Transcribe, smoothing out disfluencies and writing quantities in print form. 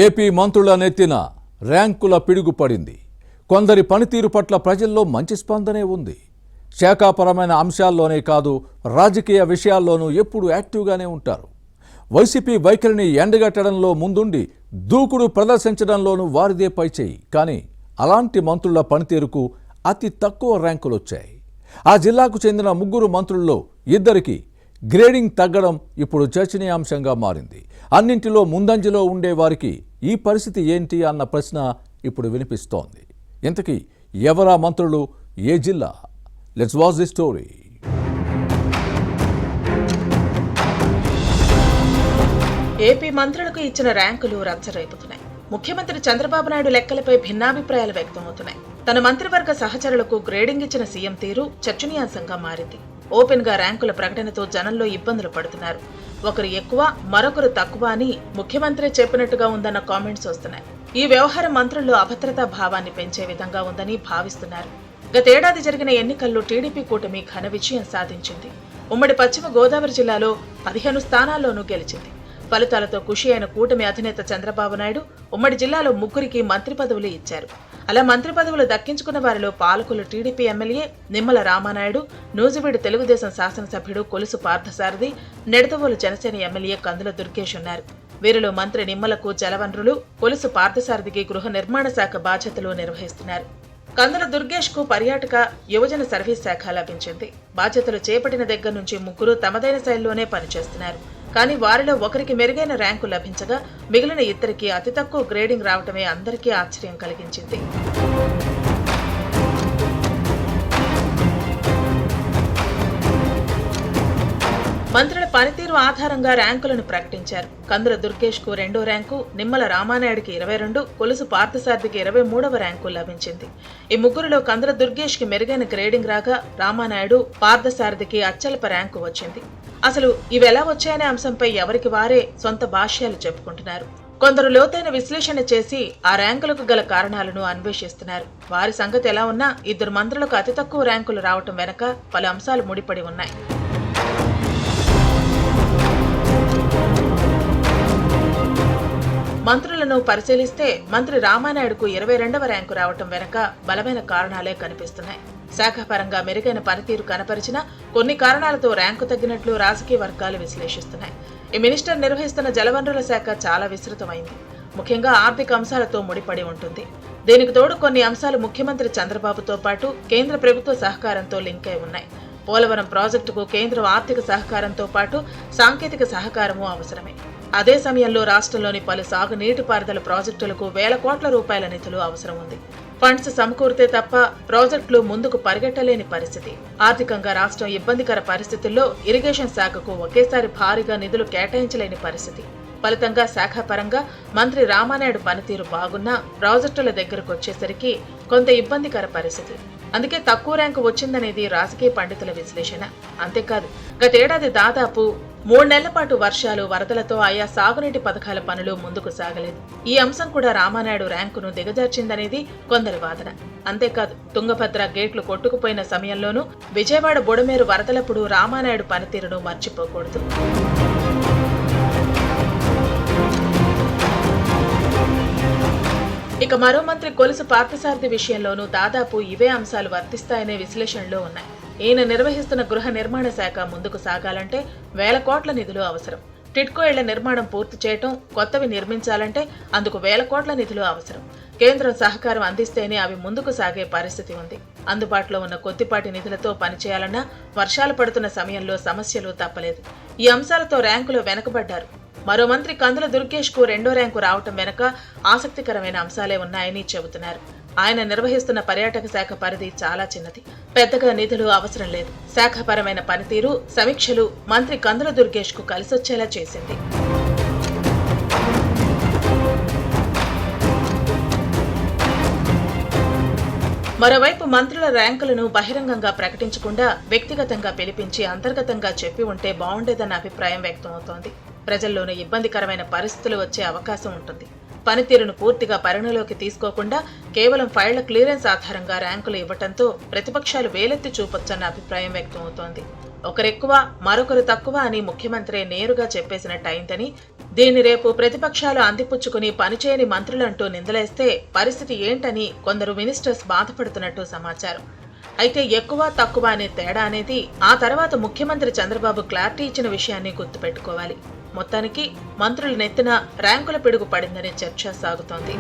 AP మంత్రుల నెత్తిన ర్యాంకుల పిడుగు పడింది. కొందరి పనితీరు పట్ల ప్రజల్లో మంచి స్పందనే ఉంది. శాఖాపరమైన అంశాల్లోనే కాదు, రాజకీయ విషయాల్లోనూ ఎప్పుడూ యాక్టివ్గానే ఉంటారు. వైసీపీ వైఖరిని ఎండగట్టడంలో ముందుండి దూకుడు ప్రదర్శించడంలోనూ వారిదే పైచేయి. కానీ అలాంటి మంత్రుల పనితీరుకు అతి తక్కువ ర్యాంకులు వచ్చాయి. ఆ జిల్లాకు చెందిన 3 మంత్రుల్లో 2కి గ్రేడింగ్ తగ్గడం ఇప్పుడు చర్చనీయాంశంగా మారింది. అన్నింటిలో ముందంజలో ఉండే వారికి ఈ పరిస్థితి ఏంటి అన్న ప్రశ్న ఇప్పుడు వినిపిస్తోంది. ఇంతకీ ఎవరా మంత్రులు, ఏ జిల్లా? Let's watch the story. AP మంత్రులకు ఇచ్చిన ర్యాంకులు రచ్చరేపుతున్నాయి. ముఖ్యమంత్రి చంద్రబాబు నాయుడు లెక్కలపై భిన్నాభిప్రాయాలు వ్యక్తమవుతున్నాయి. తన మంత్రివర్గ సహచరులకు గ్రేడింగ్ ఇచ్చిన సీఎం తీరు చర్చనీయాంశంగా మారింది. ఓపెన్ గా ర్యాంకుల ప్రకటనతో జనంలో ఇబ్బందులు పడుతున్నారు. ఒకరు ఎక్కువ, మరొకరు తక్కువ అని ముఖ్యమంత్రి చెప్పినట్టుగా ఉందన్న కామెంట్స్ వస్తున్నాయి. ఈ వ్యవహారం మంత్రుల్లో అభద్రతా భావాన్ని పెంచే విధంగా ఉందని భావిస్తున్నారు. గతేడాది జరిగిన ఎన్నికల్లో టీడీపీ కూటమి ఘన విజయం సాధించింది. ఉమ్మడి పశ్చిమ గోదావరి జిల్లాలో 15 స్థానాల్లోనూ గెలిచింది. ఫలితాలతో ఖుషి అయిన కూటమి అధినేత చంద్రబాబు నాయుడు ఉమ్మడి జిల్లాలో 3కి మంత్రి పదవులు ఇచ్చారు. అలా మంత్రి పదవులు దక్కించుకున్న వారిలో పాలకులు టీడీపీ ఎమ్మెల్యే నిమ్మల రామానాయుడు, నూజివీడు తెలుగుదేశం శాసనసభ్యుడు కొలుసు పార్థసారథి, నిడదవోలు జనసేన ఎమ్మెల్యే కందుల దుర్గేష్ ఉన్నారు. వీరిలో మంత్రి నిమ్మలకు జలవనరులు, కొలుసు పార్థసారథికి గృహ నిర్మాణ శాఖ బాధ్యతలు నిర్వహిస్తున్నారు. కందుల దుర్గేష్ కు పర్యాటక యువజన సర్వీస్ శాఖ లభించింది. బాధ్యతలు చేపట్టిన దగ్గర నుంచి 3 తమదైన శైలిలోనే పనిచేస్తున్నారు. కానీ వారిలో ఒకరికి మెరుగైన ర్యాంకు లభించగా మిగిలిన 2కి అతి తక్కువ గ్రేడింగ్ రావటమే అందరికీ ఆశ్చర్యం కలిగించింది. మంత్రుల పనితీరు ఆధారంగా ర్యాంకులను ప్రకటించారు. కందుల దుర్గేష్ కు 2వ ర్యాంకు, నిమ్మల రామానాయుడికి 22, కొలుసు పార్థసారథికి 23వ ర్యాంకు లభించింది. ఈ 3లో కందుల దుర్గేష్ కి మెరుగైన గ్రేడింగ్ రాగా రామానాయుడు, పార్థసారథికి అత్యల్ప ర్యాంకు వచ్చింది. అసలు ఇవెలా వచ్చాయనే అంశంపై ఎవరికి వారే సొంత భాష్యాలు చెప్పుకుంటున్నారు. కొందరు లోతైన విశ్లేషణ చేసి ఆ ర్యాంకులకు గల కారణాలను అన్వేషిస్తున్నారు. వారి సంగతి ఎలా ఉన్నా 2 మంత్రులకు అతి తక్కువ ర్యాంకులు రావటం వెనక పలు అంశాలు ముడిపడి ఉన్నాయి. మంత్రులను పరిశీలిస్తే మంత్రి రామానాయుడుకు 22వ ర్యాంకు రావటం వెనక బలమైన కారణాలే కనిపిస్తున్నాయి. శాఖాపరంగా మెరుగైన పనితీరు కనపరిచిన కొన్ని కారణాలతో ర్యాంకు తగ్గినట్లు రాజకీయ వర్గాలు విశ్లేషిస్తున్నాయి. ఈ మినిస్టర్ నిర్వహిస్తున్న జలవనరుల శాఖ చాలా విస్తృతమైంది. ముఖ్యంగా ఆర్థిక అంశాలతో ముడిపడి ఉంటుంది. దీనికి తోడు కొన్ని అంశాలు ముఖ్యమంత్రి చంద్రబాబుతో పాటు కేంద్ర ప్రభుత్వ సహకారంతో లింక్ అయి ఉన్నాయి. పోలవరం ప్రాజెక్టుకు కేంద్రం ఆర్థిక సహకారంతో పాటు సాంకేతిక సహకారమూ అవసరమే. అదే సమయంలో రాష్ట్రంలోని పలు సాగు నీటిపారుదల ప్రాజెక్టులకు వేల కోట్ల రూపాయల నిధులు అవసరం ఉంది. ఫండ్స్ సమకూరితే తప్ప ప్రాజెక్టులు ముందుకు పరిగెట్టలేని పరిస్థితి. ఆర్థికంగా రాష్ట్రం ఇబ్బందికర పరిస్థితుల్లో ఇరిగేషన్ శాఖకు ఒకేసారి భారీగా నిధులు కేటాయించలేని పరిస్థితి. ఫలితంగా శాఖాపరంగా మంత్రి రామానాయుడు పనితీరు బాగున్నా ప్రాజెక్టుల దగ్గరకు వచ్చేసరికి కొంత ఇబ్బందికర పరిస్థితి. అందుకే తక్కువ ర్యాంకు వచ్చిందనేది రాజకీయ పండితుల విశ్లేషణ. అంతేకాదు, గతేడాది దాదాపు 3 నెలల పాటు వర్షాలు, వరదలతో ఆయా సాగునీటి పథకాల పనులు ముందుకు సాగలేదు. ఈ అంశం కూడా రామానాయుడు ర్యాంకును దిగజార్చిందనేది కొందరి వాదన. అంతేకాదు, తుంగభద్ర గేట్లు కొట్టుకుపోయిన సమయంలోనూ విజయవాడ బుడమేరు వరదలప్పుడు రామానాయుడు పనితీరును మర్చిపోకూడదు. ఇక మరో మంత్రి కొలుసు పార్థసారథి విషయంలోనూ దాదాపు ఇవే అంశాలు వర్తిస్తాయనే విశ్లేషణలో ఉన్నాయి. ఈయన నిర్వహిస్తున్న గృహ నిర్మాణ శాఖ ముందుకు సాగాలంటే వేల కోట్ల నిధులు అవసరం. టిడ్కో ఇళ్ల నిర్మాణం పూర్తి చేయటం, కొత్తవి నిర్మించాలంటే అందుకు వేల కోట్ల నిధులు అవసరం. కేంద్రం సహకారం అందిస్తేనే అవి ముందుకు సాగే పరిస్థితి ఉంది. అందుబాటులో ఉన్న కొద్దిపాటి నిధులతో పనిచేయాలన్నా వర్షాలు పడుతున్న సమయంలో సమస్యలు తప్పలేదు. ఈ అంశాలతో ర్యాంకులో వెనకబడ్డారు. మరో మంత్రి కందుల దుర్గేష్ కు 2వ ర్యాంకు రావటం వెనక ఆసక్తికరమైన అంశాలే ఉన్నాయని చెబుతున్నారు. ఆయన నిర్వహిస్తున్న పర్యాటక శాఖ పరిధి చాలా చిన్నది. పెద్దగా నిధులు అవసరం లేదు. శాఖాపరమైన పనితీరు, సమీక్షలు మంత్రి కందుల దుర్గేష్ కు కలిసొచ్చేలా చేసింది. మరోవైపు మంత్రుల ర్యాంకులను బహిరంగంగా ప్రకటించకుండా వ్యక్తిగతంగా పిలిపించి అంతర్గతంగా చెప్పి ఉంటే బాగుండేదన్న అభిప్రాయం వ్యక్తమవుతోంది. ప్రజల్లోనూ ఇబ్బందికరమైన పరిస్థితులు వచ్చే అవకాశం ఉంటుంది. పనితీరును పూర్తిగా పరిగణలోకి తీసుకోకుండా కేవలం ఫైళ్ల క్లియరెన్స్ ఆధారంగా ర్యాంకులు ఇవ్వటంతో ప్రతిపక్షాలు వేలెత్తి చూపొచ్చన్న అభిప్రాయం వ్యక్తమవుతోంది. ఒకరెక్కువ, మరొకరు తక్కువ అని ముఖ్యమంత్రి నేరుగా చెప్పేసినట్టయిందని, దీన్ని రేపు ప్రతిపక్షాలు అందిపుచ్చుకుని పనిచేయని మంత్రులంటూ నిందలేస్తే పరిస్థితి ఏంటని కొందరు మినిస్టర్స్ బాధపడుతున్నట్టు సమాచారం. అయితే ఎక్కువ తక్కువ అనే తేడా అనేది ఆ తర్వాత ముఖ్యమంత్రి చంద్రబాబు క్లారిటీ ఇచ్చిన విషయాన్ని గుర్తుపెట్టుకోవాలి. మొత్తానికి మంత్రుల నెత్తిన ర్యాంకుల పిడుగు పడిందనే చర్చ సాగుతోంది.